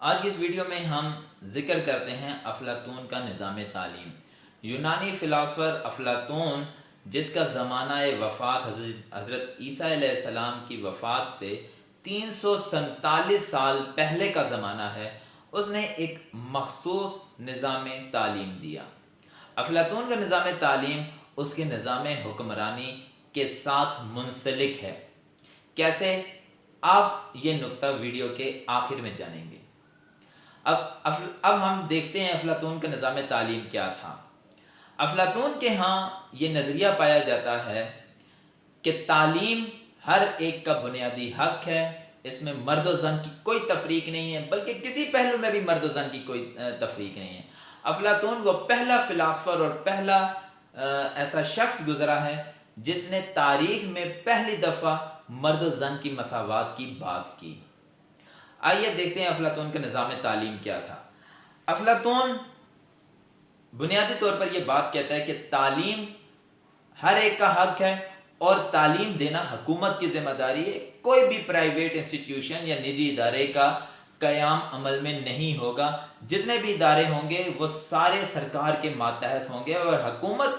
آج کی اس ویڈیو میں ہم ذکر کرتے ہیں افلاطون کا نظام تعلیم۔ یونانی فلاسفر افلاطون، جس کا زمانہ وفات حضرت عیسیٰ علیہ السلام کی وفات سے 347 سال پہلے کا زمانہ ہے، اس نے ایک مخصوص نظام تعلیم دیا۔ افلاطون کا نظام تعلیم اس کے نظام حکمرانی کے ساتھ منسلک ہے۔ کیسے؟ آپ یہ نقطہ ویڈیو کے آخر میں جانیں گے۔ اب ہم دیکھتے ہیں افلاطون کا نظام تعلیم کیا تھا۔ افلاطون کے ہاں یہ نظریہ پایا جاتا ہے کہ تعلیم ہر ایک کا بنیادی حق ہے، اس میں مرد و زن کی کوئی تفریق نہیں ہے، بلکہ کسی پہلو میں بھی مرد و زن کی کوئی تفریق نہیں ہے۔ افلاطون وہ پہلا فلاسفر اور پہلا ایسا شخص گزرا ہے جس نے تاریخ میں پہلی دفعہ مرد و زن کی مساوات کی بات کی۔ آئیے دیکھتے ہیں افلاطون کا نظام تعلیم کیا تھا۔ افلاطون بنیادی طور پر یہ بات کہتا ہے کہ تعلیم ہر ایک کا حق ہے اور تعلیم دینا حکومت کی ذمہ داری ہے۔ کوئی بھی پرائیویٹ انسٹیٹیوشن یا نجی ادارے کا قیام عمل میں نہیں ہوگا۔ جتنے بھی ادارے ہوں گے وہ سارے سرکار کے ماتحت ہوں گے اور حکومت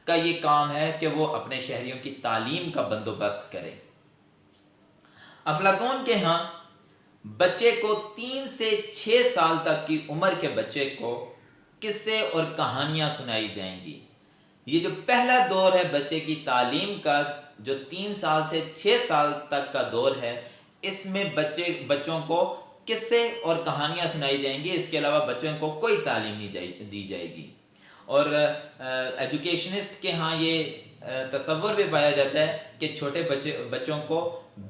کا یہ کام ہے کہ وہ اپنے شہریوں کی تعلیم کا بندوبست کرے۔ افلاطون کے ہاں بچے کو 3 سے 6 سال تک کی عمر کے بچے کو قصے اور کہانیاں سنائی جائیں گی۔ یہ جو پہلا دور ہے بچے کی تعلیم کا، جو 3 سال سے 6 سال تک کا دور ہے، اس میں بچوں کو قصے اور کہانیاں سنائی جائیں گی۔ اس کے علاوہ بچوں کو کوئی تعلیم نہیں دی جائے گی۔ اور ایجوکیشنسٹ کے ہاں یہ تصور بھی پایا جاتا ہے کہ چھوٹے بچوں کو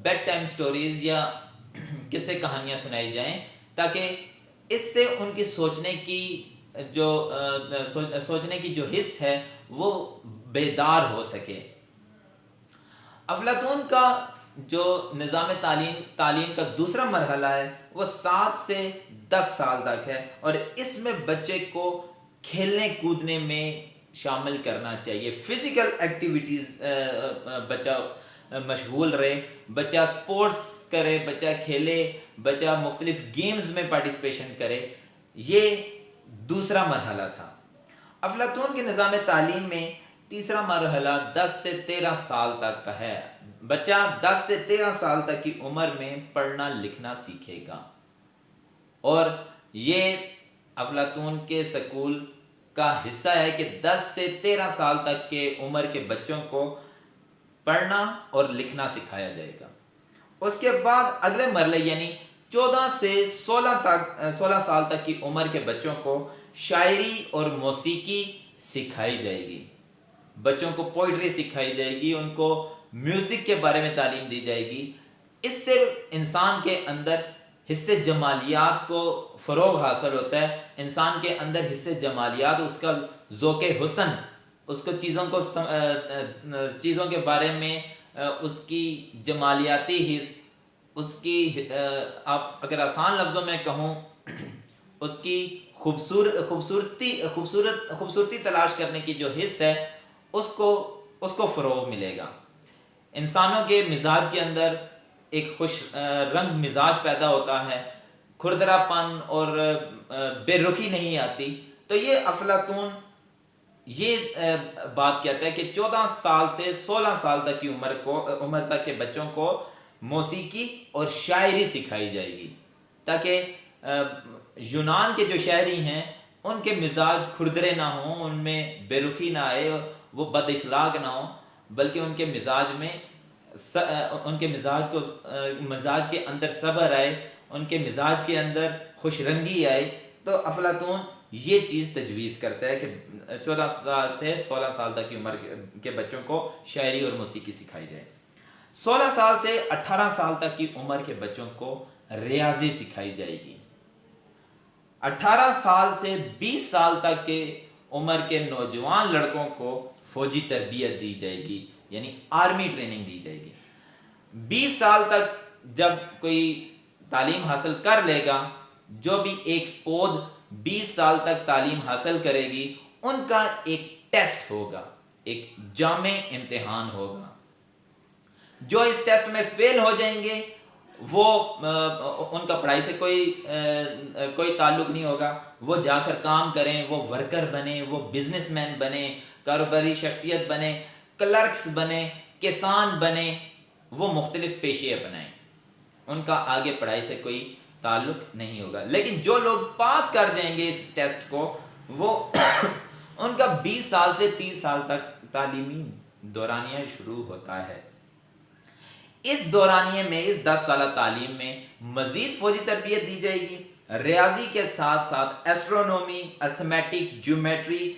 بیڈ ٹائم سٹوریز یا قصے کہانیاں سنائی جائیں تاکہ اس سے ان کی سوچنے کی جو حس ہے وہ بیدار ہو سکے۔ افلاطون کا جو نظام تعلیم کا دوسرا مرحلہ ہے وہ 7 سے 10 سال تک ہے، اور اس میں بچے کو کھیلنے کودنے میں شامل کرنا چاہیے۔ فزیکل ایکٹیویٹیز بچہ مشغول رہے، بچہ سپورٹس کرے، بچہ کھیلے، بچہ مختلف گیمز میں پارٹیسپیشن کرے۔ یہ دوسرا مرحلہ تھا۔ افلاطون کے نظام تعلیم میں تیسرا مرحلہ 10 سے 13 سال تک کا ہے۔ بچہ 10 سے 13 سال تک کی عمر میں پڑھنا لکھنا سیکھے گا، اور یہ افلاطون کے سکول کا حصہ ہے کہ 10 سے 13 سال تک کے عمر کے بچوں کو پڑھنا اور لکھنا سکھایا جائے گا۔ اس کے بعد اگلے مرحلے یعنی 14 سے 16 سال تک کی عمر کے بچوں کو شاعری اور موسیقی سکھائی جائے گی۔ بچوں کو پوئٹری سکھائی جائے گی، ان کو میوزک کے بارے میں تعلیم دی جائے گی۔ اس سے انسان کے اندر حس جمالیات کو فروغ حاصل ہوتا ہے۔ انسان کے اندر حس جمالیات، اس کا ذوق حسن، اس کو چیزوں کے بارے میں اس کی جمالیاتی حس، اس کی آپ اگر آسان لفظوں میں کہوں اس کی خوبصورتی تلاش کرنے کی جو حس ہے اس کو فروغ ملے گا۔ انسانوں کے مزاج کے اندر ایک خوش رنگ مزاج پیدا ہوتا ہے، کھردرا پن اور بے رخی نہیں آتی۔ تو یہ افلاطون یہ بات کہتا ہے کہ 14 سال سے 16 سال تک کی عمر تک کے بچوں کو موسیقی اور شاعری سکھائی جائے گی، تاکہ یونان کے جو شہری ہیں ان کے مزاج کھردرے نہ ہوں، ان میں بے رخی نہ آئے، وہ بد اخلاق نہ ہوں، بلکہ ان کے مزاج کے اندر صبر آئے، ان کے مزاج کے اندر خوش رنگی آئے۔ تو افلاطون یہ چیز تجویز کرتا ہے کہ 14 سال سے 16 سال تک کی عمر کے بچوں کو شاعری اور موسیقی سکھائی جائے۔ 16 سال سے 18 سال تک کی عمر کے بچوں کو ریاضی سکھائی جائے گی۔ 18 سال سے 20 سال تک کے عمر کے نوجوان لڑکوں کو فوجی تربیت دی جائے گی، یعنی آرمی ٹریننگ دی جائے گی۔ 20 سال تک جب کوئی تعلیم حاصل کر لے گا، جو بھی ایک پود 20 سال تک تعلیم حاصل کرے گی، ان کا ایک ٹیسٹ ہوگا، ایک جامع امتحان ہوگا۔ جو اس ٹیسٹ میں فیل ہو جائیں گے وہ ان کا پڑھائی سے کوئی تعلق نہیں ہوگا، وہ جا کر کام کریں، وہ ورکر بنیں، وہ بزنس مین بنیں، کاروباری شخصیت بنیں، کلرکس بنیں، کسان بنیں، وہ مختلف پیشے اپنائیں، ان کا آگے پڑھائی سے کوئی تعلق نہیں ہوگا۔ لیکن جو لوگ پاس کر جائیں گے اس ٹیسٹ کو، وہ ان کا 20 سال سے 30 سال تک تعلیمی دورانیہ شروع ہوتا ہے۔ اس دورانیے میں، اس 10 سالہ تعلیم میں مزید فوجی تربیت دی جائے گی، ریاضی کے ساتھ ساتھ ایسٹرونومی، ارتھمیٹک، جیومیٹری،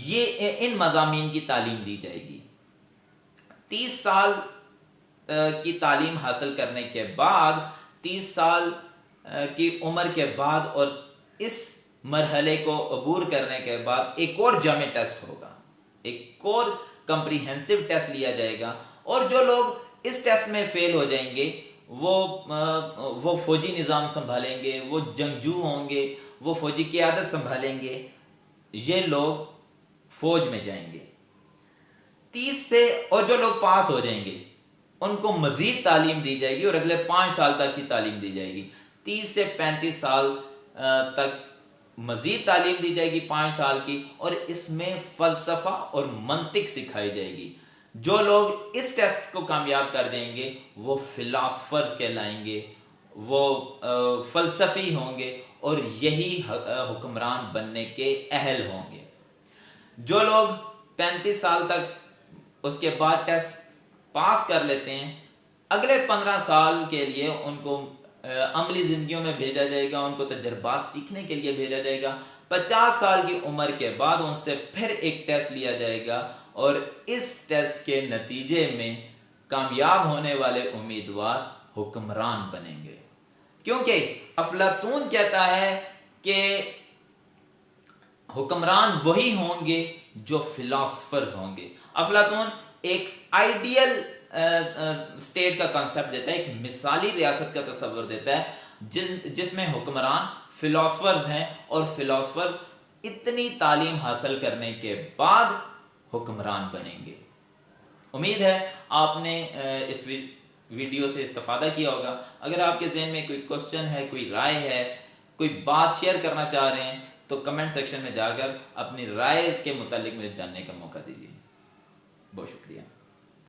یہ ان مضامین کی تعلیم دی جائے گی۔ 30 سال کی تعلیم حاصل کرنے کے بعد، 30 سال کی عمر کے بعد اور اس مرحلے کو عبور کرنے کے بعد ایک اور جامع ٹیسٹ ہوگا، ایک اور کمپریہنسو ٹیسٹ لیا جائے گا، اور جو لوگ اس ٹیسٹ میں فیل ہو جائیں گے وہ فوجی نظام سنبھالیں گے، وہ جنگجو ہوں گے، وہ فوجی قیادت سنبھالیں گے، یہ لوگ فوج میں جائیں گے۔ 30 سے، اور جو لوگ پاس ہو جائیں گے ان کو مزید تعلیم دی جائے گی اور اگلے 5 سال تک کی تعلیم دی جائے گی۔ 30 سے 35 سال تک مزید تعلیم دی جائے گی 5 سال کی، اور اس میں فلسفہ اور منطق سکھائی جائے گی۔ جو لوگ اس ٹیسٹ کو کامیاب کر جائیں گے وہ فلاسفرز کہلائیں گے، وہ فلسفی ہوں گے اور یہی حکمران بننے کے اہل ہوں گے۔ جو لوگ 35 سال تک اس کے بعد ٹیسٹ پاس کر لیتے ہیں، اگلے 15 سال کے لیے ان کو عملی زندگیوں میں بھیجا جائے گا، ان کو تجربات سیکھنے کے لیے بھیجا جائے گا۔ 50 سال کی عمر کے بعد ان سے پھر ایک ٹیسٹ لیا جائے گا، اور اس ٹیسٹ کے نتیجے میں کامیاب ہونے والے امیدوار حکمران بنیں گے، کیونکہ افلاطون کہتا ہے کہ حکمران وہی ہوں گے جو فلاسفرز ہوں گے۔ افلاطون ایک آئیڈیل اسٹیٹ کا کنسپٹ دیتا ہے، ایک مثالی ریاست کا تصور دیتا ہے جس میں حکمران فلاسفرز ہیں، اور فلاسفرز اتنی تعلیم حاصل کرنے کے بعد حکمران بنیں گے۔ امید ہے آپ نے اس ویڈیو سے استفادہ کیا ہوگا۔ اگر آپ کے ذہن میں کوئی کوسچن ہے، کوئی رائے ہے، کوئی بات شیئر کرنا چاہ رہے ہیں تو کمنٹ سیکشن میں جا کر اپنی رائے کے متعلق مجھے جاننے کا موقع دیجیے۔ بہت شکریہ۔